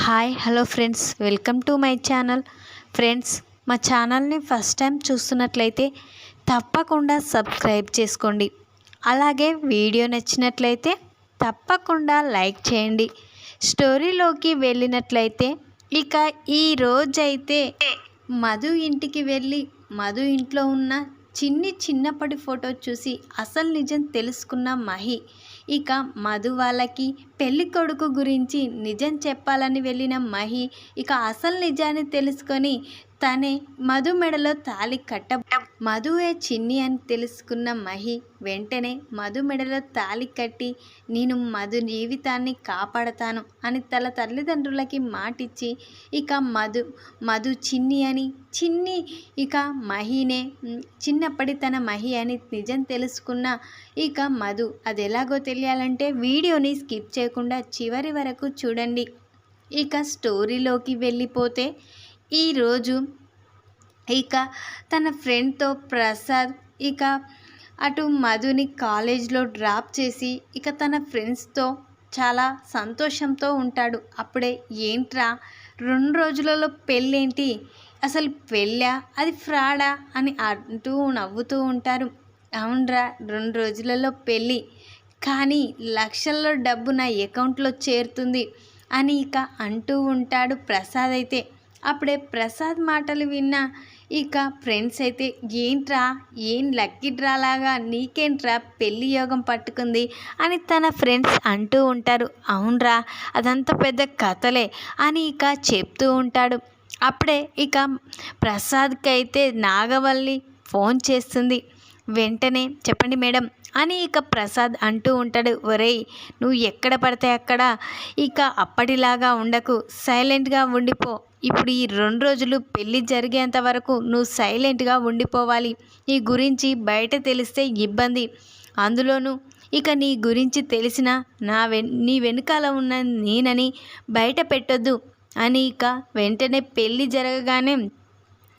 Hi hello friends, welcome to my channel. Friends, మా ఛానల్ని first time చూస్తున్నట్లయితే తప్పకుండా సబ్స్క్రైబ్ చేసుకోండి. అలాగే వీడియో నచ్చినట్లయితే తప్పకుండా లైక్ చేయండి. స్టోరీలోకి వెళ్ళినట్లయితే ఇక ఈ రోజైతే మధు ఇంటికి వెళ్ళి మధు ఇంట్లో ఉన్న చిన్నప్పటి ఫోటో చూసి అసలు నిజం తెలుసుకున్న మహి ఇక మధు వాళ్ళకి పెళ్లి కొడుకు గురించి నిజం చెప్పాలని వెళ్ళిన మహి ఇక అసలు నిజాన్ని తెలుసుకొని తనే మధు మెడలో తాళి మధువే చిన్ని అని తెలుసుకున్న మహి వెంటనే మధు మెడలో తాళి కట్టి నేను మధు జీవితాన్ని కాపాడతాను అని తన తల్లిదండ్రులకి మాటిచ్చి ఇక మధు చిన్ని ఇక మహినే చిన్నప్పటి తన మహి అని నిజం తెలుసుకున్న ఇక మధు అది ఎలాగో తెలియాలంటే వీడియోని స్కిప్ చేయకుండా చివరి వరకు చూడండి. ఇక స్టోరీలోకి వెళ్ళిపోతే ఈరోజు ఇక తన ఫ్రెండ్తో ప్రసాద్ ఇక అటు మధుని కాలేజ్లో డ్రాప్ చేసి ఇక తన ఫ్రెండ్స్తో చాలా సంతోషంతో ఉంటాడు. అప్పుడే ఏంట్రా 2 రోజులలో పెళ్ళేంటి, అసలు పెళ్ళా అది ఫ్రాడా అని అంటూ నవ్వుతూ ఉంటారు. అవునరా 2 రోజులలో పెళ్ళి, కానీ లక్షల్లో డబ్బు నా అకౌంట్లో చేరుతుంది అని ఇక అంటూ ఉంటాడు ప్రసాద్ అయితే. అప్పుడే ప్రసాద్ మాటలు విన్న ఇక ఫ్రెండ్స్ అయితే ఏంట్రా ఏం లక్కీ డ్రా లాగా నీకేంట్రా పెళ్లి యోగం పట్టుకుంది అని తన ఫ్రెండ్స్ అంటూ ఉంటారు. అవునరా అదంతా పెద్ద కథలే అని ఇక చెప్తూ ఉంటాడు. అప్పుడే ఇక ప్రసాద్కి అయితే నాగవల్లి ఫోన్ చేస్తుంది. వెంటనే చెప్పండి మేడం అని ఇక ప్రసాద్ అంటూ ఉంటాడు. ఒరేయ్, నువ్వు ఎక్కడ పడితే అక్కడ ఇక అప్పటిలాగా ఉండకు, సైలెంట్గా ఉండిపో. ఇప్పుడు ఈ 2 రోజులు పెళ్ళి జరిగేంత వరకు నువ్వు సైలెంట్గా ఉండిపోవాలి. నీ గురించి బయట తెలిస్తే ఇబ్బంది, అందులోనూ ఇక నీ గురించి తెలిసిన నీ వెనుకాల ఉన్న నేనని బయట పెట్టొద్దు అని ఇక వెంటనే పెళ్ళి జరగగానే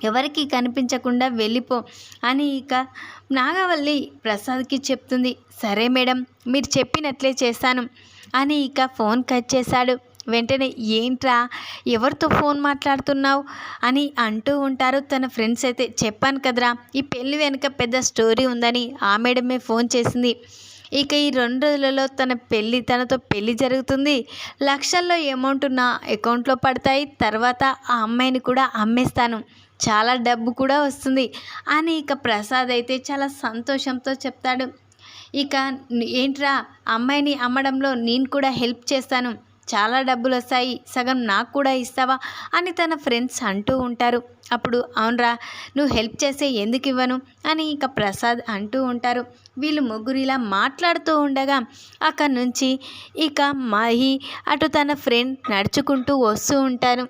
ఎవరికి కనిపించకుండా వెళ్ళిపో అని ఇక నాగవల్లి ప్రసాద్కి చెప్తుంది. సరే మేడం, మీరు చెప్పినట్లే చేస్తాను అని ఇక ఫోన్ కట్ చేశాడు. వెంటనే ఏంట్రా ఎవరితో ఫోన్ మాట్లాడుతున్నావు అని అంటూ ఉంటారు తన ఫ్రెండ్స్ అయితే. చెప్పాను కదరా ఈ పెళ్ళి వెనుక పెద్ద స్టోరీ ఉందని, ఆ మేడమే ఫోన్ చేసింది. ఇక ఈ 2 రోజులలో తనతో పెళ్ళి జరుగుతుంది, లక్షల్లో అమౌంట్ నా అకౌంట్లో పడతాయి, తర్వాత ఆ అమ్మాయిని కూడా అమ్మేస్తాను, చాలా డబ్బు కూడా వస్తుంది అని ఇక ప్రసాద్ అయితే చాలా సంతోషంతో చెప్తాడు. ఇక ఏంట్రా అమ్మాయిని అమ్మడంలో నేను కూడా హెల్ప్ చేస్తాను, చాలా డబ్బులు వస్తాయి, సగం నాకు కూడా ఇస్తావా అని తన ఫ్రెండ్స్ అంటూ ఉంటారు. అప్పుడు అవునరా నువ్వు హెల్ప్ చేస్తే ఎందుకు ఇవ్వను అని ఇక ప్రసాద్ అంటూ ఉంటారు. వీళ్ళు ముగ్గురు ఇలా మాట్లాడుతూ ఉండగా అక్కడి నుంచి ఇక మహి అటు తన ఫ్రెండ్ నడుచుకుంటూ వస్తూ ఉంటారు.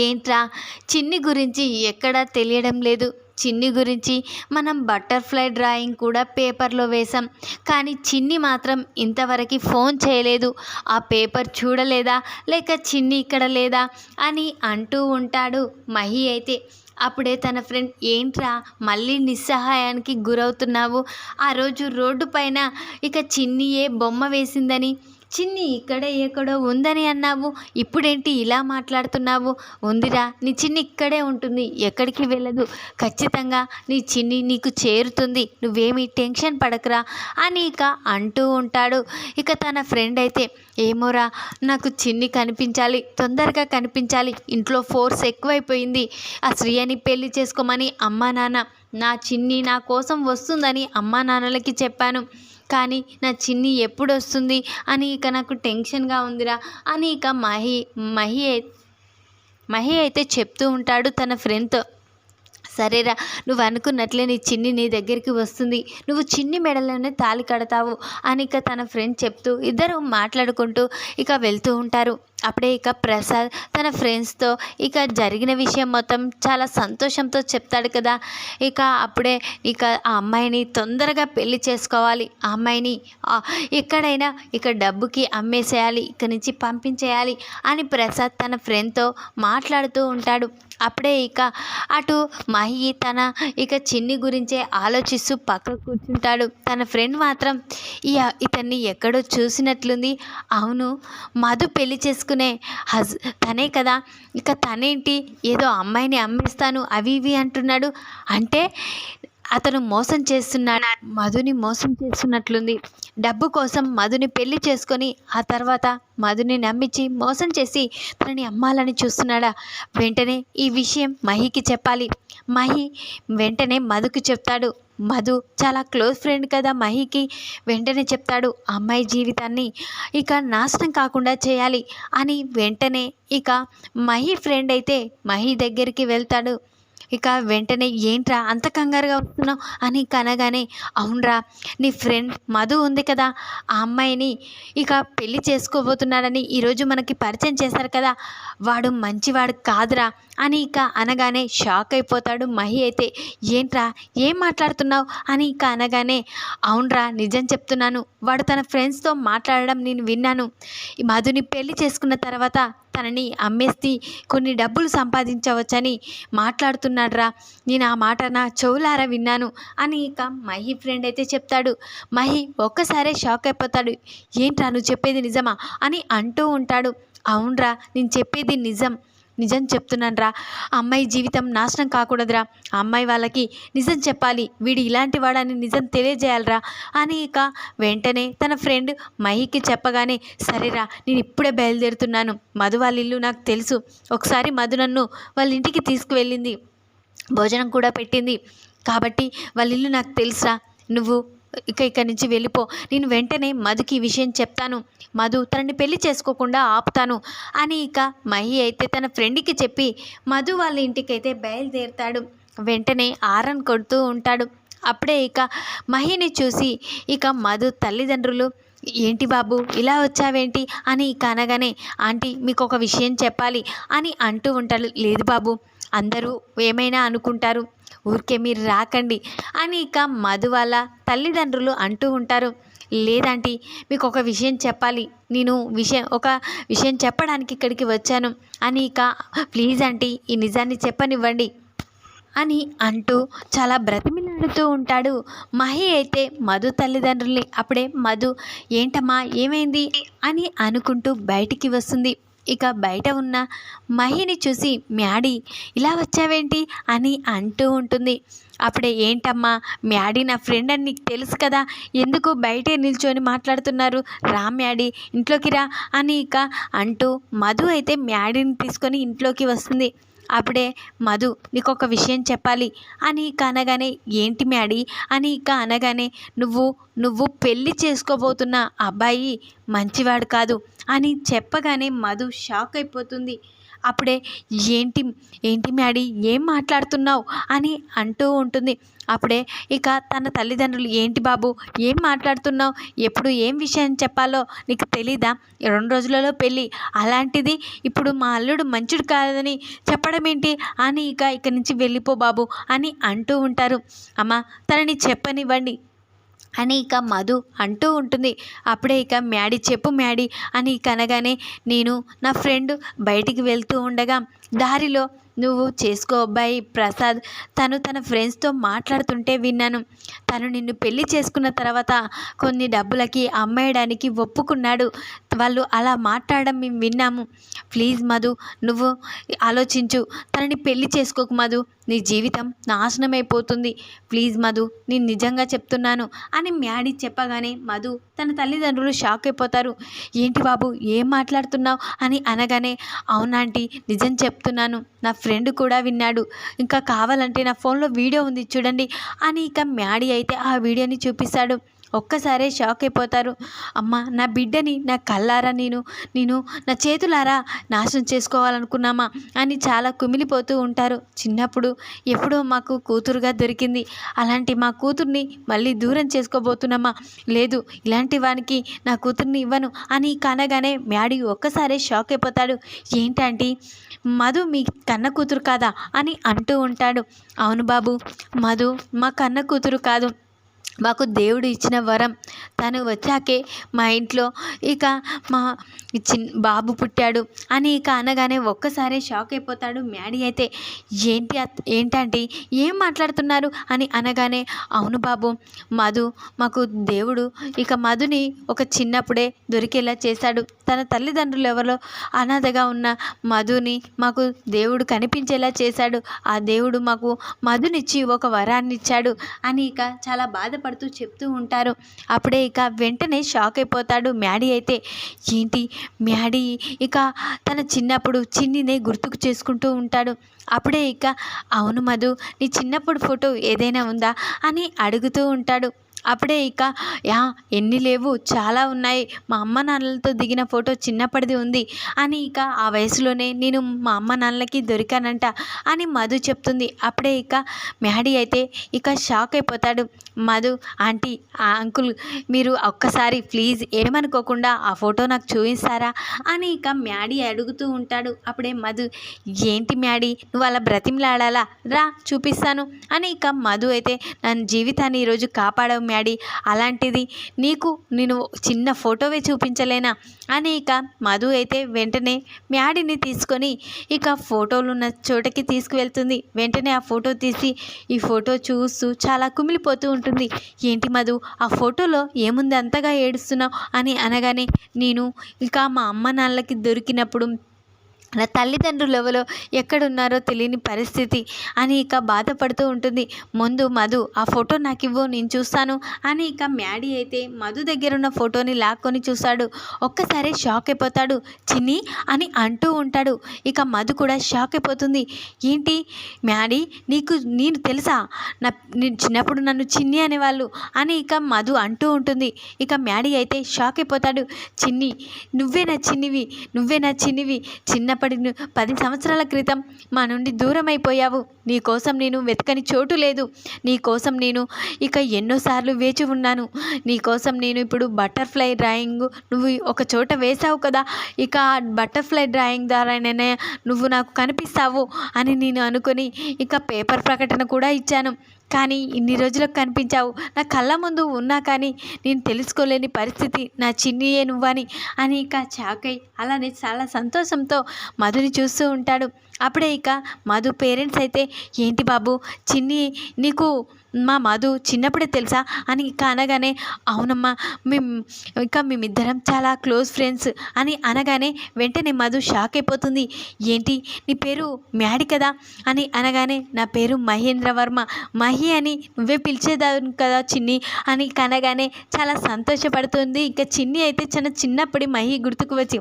ఏంట్రా చిన్ని గురించి ఎక్కడా తెలియడం లేదు, చిన్ని గురించి మనం బటర్ఫ్లై డ్రాయింగ్ కూడా పేపర్లో వేసాం, కానీ చిన్ని మాత్రం ఇంతవరకు ఫోన్ చేయలేదు, ఆ పేపర్ చూడలేదా లేక చిన్ని ఇక్కడ లేదా అని అంటూ ఉంటాడు మహి అయితే. అప్పుడే తన ఫ్రెండ్ ఏంట్రా మళ్ళీ నిస్సహాయానికి గురవుతున్నావు, ఆ రోజు రోడ్డు పైన ఇక చిన్నియే బొమ్మ వేసిందని, చిన్ని ఇక్కడే ఎక్కడో ఉందని అన్నావు, ఇప్పుడేంటి ఇలా మాట్లాడుతున్నావు? ఉందిరా నీ చిన్ని ఇక్కడే ఉంటుంది, ఎక్కడికి వెళ్ళదు, ఖచ్చితంగా నీ చిన్ని నీకు చేరుతుంది, నువ్వేమీ టెన్షన్ పడకరా అని ఇక అంటూ ఉంటాడు. ఇక తన ఫ్రెండ్ అయితే ఏమోరా నాకు చిన్ని కనిపించాలి, తొందరగా కనిపించాలి, ఇంట్లో ఫోర్స్ ఎక్కువైపోయింది, ఆ శ్రీయని పెళ్లి చేసుకోమని అమ్మా నాన్న, నా చిన్ని నా కోసం వస్తుందని అమ్మా నాన్నలకి చెప్పాను, కానీ నా చిన్ని ఎప్పుడు వస్తుంది అని ఇక నాకు టెన్షన్గా ఉందిరా అని ఇక మహి అయితే చెప్తూ ఉంటాడు తన ఫ్రెండ్తో. సరేరా నువ్వు అనుకున్నట్లే నీ చిన్ని నీ దగ్గరికి వస్తుంది, నువ్వు చిన్ని మెడలోనే తాళి కడతావు అని ఇక తన ఫ్రెండ్ చెప్తూ ఇద్దరు మాట్లాడుకుంటూ ఇక వెళ్తూ ఉంటారు. అప్పుడే ఇక ప్రసాద్ తన ఫ్రెండ్స్తో ఇక జరిగిన విషయం మొత్తం చాలా సంతోషంతో చెప్తాడు కదా. ఇక అప్పుడే ఇక ఆ అమ్మాయిని తొందరగా పెళ్లి చేసుకోవాలి, ఆ అమ్మాయిని ఎక్కడైనా ఇక డబ్బుకి అమ్మేసేయాలి, ఇక్కడి నుంచి పంపించేయాలి అని ప్రసాద్ తన ఫ్రెండ్తో మాట్లాడుతూ ఉంటాడు. అప్పుడే ఇక అటు మహి తన ఇక చిన్ని గురించే ఆలోచిస్తూ పక్కకు కూర్చుంటాడు. తన ఫ్రెండ్ మాత్రం ఇతన్ని ఎక్కడో చూసినట్లుంది, అవును మధు పెళ్లి చేసుకున్న చేసుకునే తనే కదా, ఇక తనేంటి ఏదో అమ్మాయిని అమ్మేస్తాను అవి ఇవి అంటున్నాడు. అంటే అతను మోసం చేస్తున్నాడు, మధుని మోసం చేస్తున్నట్లుంది. డబ్బు కోసం మధుని పెళ్లి చేసుకొని ఆ తర్వాత మధుని నమ్మించి మోసం చేసి తనని అమ్మాలని చూస్తున్నాడా? వెంటనే ఈ విషయం మహికి చెప్పాలి. మహి వెంటనే మధుకి చెప్తాడు. మధు చాలా క్లోజ్ ఫ్రెండ్ కదా మహికి. వెంటనే చెప్తాడు, అమ్మాయి జీవితాన్ని ఇక నాశనం కాకుండా చేయాలి అని. వెంటనే ఇక మహి ఫ్రెండ్ అయితే మహి దగ్గరికి వెళ్తాడు. ఇక వెంటనే ఏంట్రా అంత కంగారుగా వస్తున్నావు అని కనగానే, అవునరా నీ ఫ్రెండ్ మధు ఉంది కదా, ఆ అమ్మాయిని ఇక పెళ్లి చేసుకోబోతున్నాడని ఈరోజు మనకి పరిచయం చేశారు కదా, వాడు మంచివాడు కాదురా అని ఇక అనగానే షాక్ అయిపోతాడు మహి అయితే. ఏంట్రా ఏం మాట్లాడుతున్నావు అని ఇక అనగానే, అవునరా నిజం చెప్తున్నాను, వాడు తన ఫ్రెండ్స్తో మాట్లాడడం నేను విన్నాను. ఈ మధుని పెళ్లి చేసుకున్న తర్వాత తనని అమ్మేసి కొన్ని డబ్బులు సంపాదించవచ్చని మాట్లాడుతున్నాడ్రా. నేను ఆ మాట నా చెవులారా విన్నాను అని ఇక మహి ఫ్రెండ్ అయితే చెప్తాడు. మహి ఒక్కసారే షాక్ అయిపోతాడు. ఏంట్రా నువ్వు చెప్పేది నిజమా అని అంటూ ఉంటాడు. అవునరా నేను చెప్పేది నిజం చెప్తున్నానురా. అమ్మాయి జీవితం నాశనం కాకూడదురా. అమ్మాయి వాళ్ళకి నిజం చెప్పాలి, వీడు ఇలాంటి వాడని నిజం తెలియజేయాలరా అని ఇక వెంటనే తన ఫ్రెండ్ మహికి చెప్పగానే, సరేరా నేను ఇప్పుడే బయలుదేరుతున్నాను, మధు వాళ్ళ ఇల్లు నాకు తెలుసు, ఒకసారి మధు నన్ను వాళ్ళ ఇంటికి తీసుకువెళ్ళింది, భోజనం కూడా పెట్టింది, కాబట్టి వాళ్ళ ఇల్లు నాకు తెలుసురా, నువ్వు ఇక్కడి నుంచి వెళ్ళిపో, నేను వెంటనే మధుకి ఈ విషయం చెప్తాను, మధు తనని పెళ్లి చేసుకోకుండా ఆపుతాను అని ఇక మహి అయితే తన ఫ్రెండ్కి చెప్పి మధు వాళ్ళ ఇంటికైతే బయలుదేరుతాడు. వెంటనే ఆరన్ కొడుతూ ఉంటాడు. అప్పుడే ఇక మహిని చూసి ఇక మధు తల్లిదండ్రులు, ఏంటి బాబు ఇలా వచ్చావేంటి అని ఇక అనగానే, ఆంటీ మీకు ఒక విషయం చెప్పాలి అని అంటూ ఉంటాడు. లేదు బాబు, అందరూ ఏమైనా అనుకుంటారు, ఊరికే మీరు రాకండి అని ఇక మధు వాళ్ళ తల్లిదండ్రులు అంటూ ఉంటారు. లేదంటీ మీకు ఒక విషయం చెప్పాలి, నేను ఒక విషయం చెప్పడానికి ఇక్కడికి వచ్చాను అని ఇక, ప్లీజ్ ఆంటీ ఈ నిజాన్ని చెప్పనివ్వండి అని అంటూ చాలా బ్రతిమిలాడుతూ ఉంటాడు. మహి అయితే మధు తల్లిదండ్రుల్ని. అప్పుడే మధు ఏంటమ్మా ఏమైంది అని అనుకుంటూ బయటికి వస్తుంది. ఇక బయట ఉన్న మహిని చూసి, మ్యాడీ ఇలా వచ్చావేంటి అని అంటూ ఉంటుంది. అప్పుడే ఏంటమ్మా మ్యాడీ నా ఫ్రెండ్ అని నీకు తెలుసు కదా, ఎందుకు బయటే నిల్చొని మాట్లాడుతున్నారు, రా మ్యాడీ ఇంట్లోకి రా అని ఇక అంటూ మధు అయితే మ్యాడీని తీసుకొని ఇంట్లోకి వస్తుంది. అప్పుడే మధు నీకు ఒక విషయం చెప్పాలి అని ఇక అనగానే, ఏంటి మ్యాడీ అని ఇక అనగానే, నువ్వు పెళ్ళి చేసుకోబోతున్న అబ్బాయి మంచివాడు కాదు అని చెప్పగానే మధు షాక్ అయిపోతుంది. అప్పుడే ఏంటి మ్యాడీ ఏం మాట్లాడుతున్నావు అని అంటూ ఉంటుంది. అప్పుడే ఇక తన తల్లిదండ్రులు, ఏంటి బాబు ఏం మాట్లాడుతున్నావు, ఎప్పుడు ఏం విషయం చెప్పాలో నీకు తెలీదా, 2 రోజులలో పెళ్ళి, అలాంటిది ఇప్పుడు మా అల్లుడు మంచుడు కాదని చెప్పడం ఏంటి అని ఇక నుంచి వెళ్ళిపో బాబు అని అంటూ ఉంటారు. అమ్మ తనని చెప్పనివ్వండి అని ఇక మధు అంటూ ఉంటుంది. అప్పుడే ఇక మ్యాడీ చెప్పు మ్యాడీ అని ఇక అనగానే, నేను నా ఫ్రెండ్ బయటికి వెళ్తూ ఉండగా దారిలో నువ్వు చేసుకో అబ్బాయి ప్రసాద్, తను తన ఫ్రెండ్స్తో మాట్లాడుతుంటే విన్నాను, తను నిన్ను పెళ్లి చేసుకున్న తర్వాత కొన్ని డబ్బులకి అమ్మేయడానికి ఒప్పుకున్నాడు, వాళ్ళు అలా మాట్లాడడం మేము విన్నాము, ప్లీజ్ మధు నువ్వు ఆలోచించు, తనని పెళ్లి చేసుకోకు మధు, నీ జీవితం నాశనం అయిపోతుంది, ప్లీజ్ మధు నేను నిజంగా చెప్తున్నాను అని మ్యాడీ చెప్పగానే మధు తన తల్లిదండ్రులు షాక్ అయిపోతారు. ఏంటి బాబు ఏం మాట్లాడుతున్నావు అని అనగానే, అవునాంటీ నిజం చెప్తున్నాను, నా ఫ్రెండ్ కూడా విన్నాడు, ఇంకా కావాలంటే నా ఫోన్లో వీడియో ఉంది చూడండి అని ఇక మ్యాడీ అయితే ఆ వీడియోని చూపిస్తాడు. ఒక్కసారే షాక్ అయిపోతారు. అమ్మ నా బిడ్డని నా కళ్ళారా నేను నా చేతులారా నాశనం చేసుకోవాలనుకున్నామా అని చాలా కుమిలిపోతూ ఉంటారు. చిన్నప్పుడు ఎప్పుడో మాకు కూతురుగా దొరికింది, అలాంటి మా కూతుర్ని మళ్ళీ దూరం చేసుకోబోతున్నామా, లేదు ఇలాంటి వానికి నా కూతుర్ని ఇవ్వను అని కనగానే మ్యాడీ ఒక్కసారే షాక్ అయిపోతాడు. ఏంటంటే మధు మీ కన్న కూతురు కాదా అని అంటూ ఉంటాడు. అవును బాబు, మధు మా కన్న కూతురు కాదు, మాకు దేవుడు ఇచ్చిన వరం, తను వచ్చాకే మా ఇంట్లో ఇక మా బాబు పుట్టాడు అని ఇక అనగానే ఒక్కసారే షాక్ అయిపోతాడు మ్యాడీ అయితే. ఏంటంటే ఏం మాట్లాడుతున్నారు అని అనగానే, అవును బాబు, మధు మాకు దేవుడు ఇక మధుని ఒక చిన్నప్పుడే దొరికేలా చేశాడు. తన తల్లిదండ్రులు ఎవరో అనాథగా ఉన్న మధుని మాకు దేవుడు కనిపించేలా చేశాడు. ఆ దేవుడు మాకు మధునిచ్చి ఒక వరాన్ని ఇచ్చాడు అని ఇక చాలా బాధపడుతూ చెప్తూ ఉంటారు. అప్పుడే ఇక వెంటనే షాక్ అయిపోతాడు మ్యాడీ అయితే. ఏంటి మ్యాడీ ఇక తన చిన్నప్పుడు చిన్నినే గుర్తుకు చేసుకుంటూ ఉంటాడు. అప్పుడే ఇక, అవును మధు, నీ చిన్నప్పుడు ఫోటో ఏదైనా ఉందా అని అడుగుతూ ఉంటాడు. అప్పుడే ఇక, ఎన్ని లేవు, చాలా ఉన్నాయి. మా అమ్మ నాన్నలతో దిగిన ఫోటో చిన్నప్పటిది ఉంది అని ఇక ఆ వయసులోనే నేను మా అమ్మ నాన్నలకి దొరికానంట అని మధు చెప్తుంది. అప్పుడే ఇక మ్యాడీ అయితే ఇక షాక్ అయిపోతాడు. మధు, ఆంటీ, అంకుల్, మీరు ఒక్కసారి ప్లీజ్ ఏమనుకోకుండా ఆ ఫోటో నాకు చూపిస్తారా అని ఇక మ్యాడీ అడుగుతూ ఉంటాడు. అప్పుడే మధు, ఏంటి మ్యాడీ నువ్వు అలా బ్రతిమలాడాలా, రా చూపిస్తాను అని ఇక మధు అయితే, నన్ను జీవితాన్ని ఈరోజు కాపాడవు మ్యాడీ, అలాంటిది నీకు నేను చిన్న ఫోటోవే చూపించలేనా అని ఇక మధు అయితే వెంటనే మ్యాడీని తీసుకొని ఇక ఫోటోలు ఉన్న చోటకి తీసుకువెళ్తుంది. వెంటనే ఆ ఫోటో తీసి ఈ ఫోటో చూస్తూ చాలా కుమిలిపోతూ ఉంటుంది. ఏంటి మధు, ఆ ఫోటోలో ఏముంది అంతగా ఏడుస్తున్నావు అని అనగానే, నేను ఇక మా అమ్మ నాన్నలకి దొరికినప్పుడు నా తల్లిదండ్రులు ఎవరో ఎక్కడున్నారో తెలియని పరిస్థితి అని ఇక బాధపడుతూ ఉంటుంది. ముందు మధు ఆ ఫోటో నాకు ఇవ్వు, నేను చూస్తాను అని ఇక మ్యాడీ అయితే మధు దగ్గర ఉన్న ఫోటోని లాక్కొని చూస్తాడు. ఒక్కసారి షాక్ అయిపోతాడు. చిన్ని అని అంటూ ఉంటాడు. ఇక మధు కూడా షాక్ అయిపోతుంది. ఏంటి మ్యాడీ, నేను తెలుసా, నేను చిన్నప్పుడు నన్ను చిన్ని అనేవాళ్ళు అని ఇక మధు అంటూ ఉంటుంది. ఇక మ్యాడీ అయితే షాక్ అయిపోతాడు. చిన్ని, నువ్వే నా చిన్నివి, చిన్నప్పటి 10 సంవత్సరాల క్రితం మా నుండి దూరం అయిపోయావు. నీకోసం నేను వెతకని చోటు లేదు. నీకోసం నేను ఇక ఎన్నోసార్లు వేచి ఉన్నాను. నీకోసం నేను ఇప్పుడు బటర్ఫ్లై డ్రాయింగ్ నువ్వు ఒక చోట వేసావు కదా, ఇక బటర్ఫ్లై డ్రాయింగ్ ద్వారానే నువ్వు నాకు కనిపిస్తావు అని నేను అనుకొని ఇక పేపర్ ప్రకటన కూడా ఇచ్చాను. కానీ ఇన్ని రోజులకు కనిపించావు. నా కళ్ళ ముందు ఉన్నా కానీ నేను తెలుసుకోలేని పరిస్థితి, నా చిన్నియే నువ్వని అని ఇక చాకై అలానే చాలా సంతోషంతో మధుని చూస్తూ ఉంటాడు. అప్పుడే ఇక మధు పేరెంట్స్ అయితే, ఏంటి బాబు, చిన్ని నీకు మా మధు చిన్నప్పుడే తెలుసా అని ఇక అనగానే, అవునమ్మా, మేమిద్దరం చాలా క్లోజ్ ఫ్రెండ్స్ అని అనగానే వెంటనే మధు షాక్ అయిపోతుంది. ఏంటి నీ పేరు మ్యాడీ కదా అని అనగానే, నా పేరు మహేంద్రవర్మ, మహి అని నువ్వే పిలిచేదాన్ని కదా చిన్ని అని అనగానే చాలా సంతోషపడుతుంది. ఇక చిన్ని అయితే చిన్నప్పటి మహి గుర్తుకు వచ్చి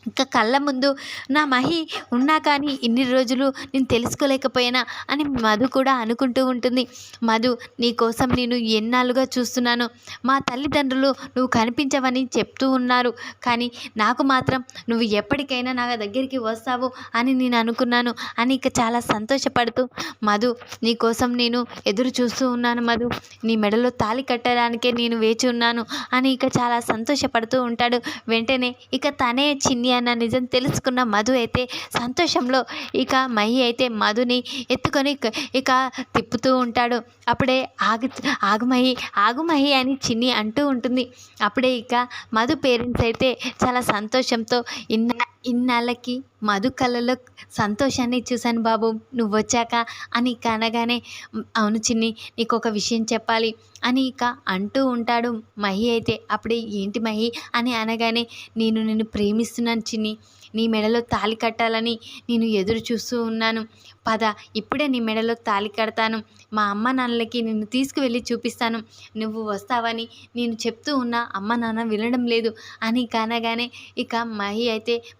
ఇంకా కళ్ళ ముందు నా మహి ఉన్నా కానీ ఇన్ని రోజులు నేను తెలుసుకోలేకపోయినా అని మధు కూడా అనుకుంటూ ఉంటుంది. మధు, నీకోసం నేను ఎన్నాళ్ళుగా చూస్తున్నాను. మా తల్లిదండ్రులు నువ్వు కనిపించవని చెప్తూ ఉన్నారు, కానీ నాకు మాత్రం నువ్వు ఎప్పటికైనా నా దగ్గరికి వస్తావు అని నేను అనుకున్నాను అని ఇక చాలా సంతోషపడుతూ, మధు నీకోసం నేను ఎదురు చూస్తూ ఉన్నాను మధు, నీ మెడలో తాళి కట్టడానికే నేను వేచి ఉన్నాను అని ఇక చాలా సంతోషపడుతూ ఉంటాడు. వెంటనే ఇక తనే చిన్ని అన్న నిజం తెలుసుకున్న మధు అయితే సంతోషంలో ఇక మహి అయితే మధుని ఎత్తుకొని ఇక తిప్పుతూ ఉంటాడు. అప్పుడే ఆగు మహి అని చిన్ని అంటూ ఉంటుంది. అప్పుడే ఇక మధు పేరెంట్స్ అయితే చాలా సంతోషంతో, ఇన్నాళ్ళకి మధు కళ్ళలో సంతోషాన్ని చూశాను బాబు నువ్వు వచ్చాక అని ఇక అనగానే, అవును చిన్ని, నీకు ఒక విషయం చెప్పాలి అని ఇక అంటూ ఉంటాడు మహి అయితే. అప్పుడే ఏంటి మహి అని అనగానే, నిన్ను ప్రేమిస్తున్నాను చిన్ని, నీ మెడలో తాళి కట్టాలని నేను ఎదురు చూస్తూ ఉన్నాను. పద, ఇప్పుడే నీ మెడలో తాళి కడతాను. మా అమ్మ నాన్నలకి నిన్ను తీసుకువెళ్ళి చూపిస్తాను. నువ్వు వస్తావని నేను చెప్తూ ఉన్నా అమ్మ నాన్న వినడం లేదు అని అనగానే ఇక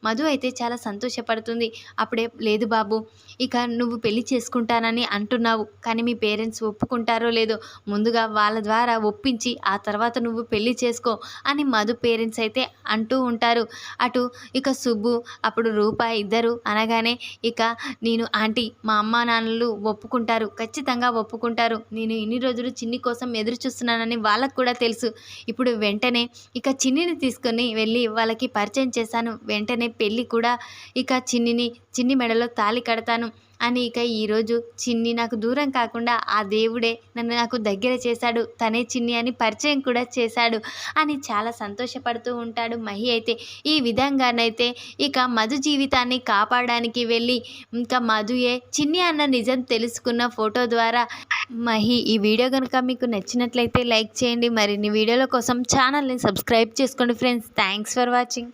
మధు అయితే చాలా సంతోషపడుతుంది. అప్పుడే, లేదు బాబు, ఇక నువ్వు పెళ్లి చేసుకుంటానని అంటున్నావు, కానీ మీ పేరెంట్స్ ఒప్పుకుంటారో లేదో, ముందుగా వాళ్ళ ద్వారా ఒప్పించి ఆ తర్వాత నువ్వు పెళ్లి చేసుకో అని మధు పేరెంట్స్ అయితే అంటూ ఉంటారు. అటు ఇక సుబ్బు, అప్పుడు రూప ఇద్దరు అనగానే ఇక, నేను ఆంటీ, మా అమ్మ నాన్నలు ఒప్పుకుంటారు, ఖచ్చితంగా ఒప్పుకుంటారు. నేను ఇన్ని రోజులు చిన్ని కోసం ఎదురు చూస్తున్నానని వాళ్ళకు కూడా తెలుసు. ఇప్పుడు వెంటనే ఇక చిన్నిని తీసుకొని వెళ్ళి వాళ్ళకి పరిచయం చేశాను. వెంటనే పెళ్ళి కూడా ఇక చిన్ని మెడలో తాళి కడతాను అని ఇక ఈరోజు చిన్ని నాకు దూరం కాకుండా ఆ దేవుడే నన్ను నాకు దగ్గర చేశాడు, తనే చిన్ని అని పరిచయం కూడా చేశాడు అని చాలా సంతోషపడుతూ ఉంటాడు మహి అయితే. ఈ విధంగానైతే ఇక మధు జీవితాన్ని కాపాడడానికి వెళ్ళి ఇంకా మధుయే చిన్ని అన్న నిజం తెలుసుకున్న ఫోటో ద్వారా మహి. ఈ వీడియో కనుక మీకు నచ్చినట్లయితే లైక్ చేయండి. మరిన్ని వీడియోల కోసం ఛానల్ని సబ్స్క్రైబ్ చేసుకోండి ఫ్రెండ్స్. Thanks for watching.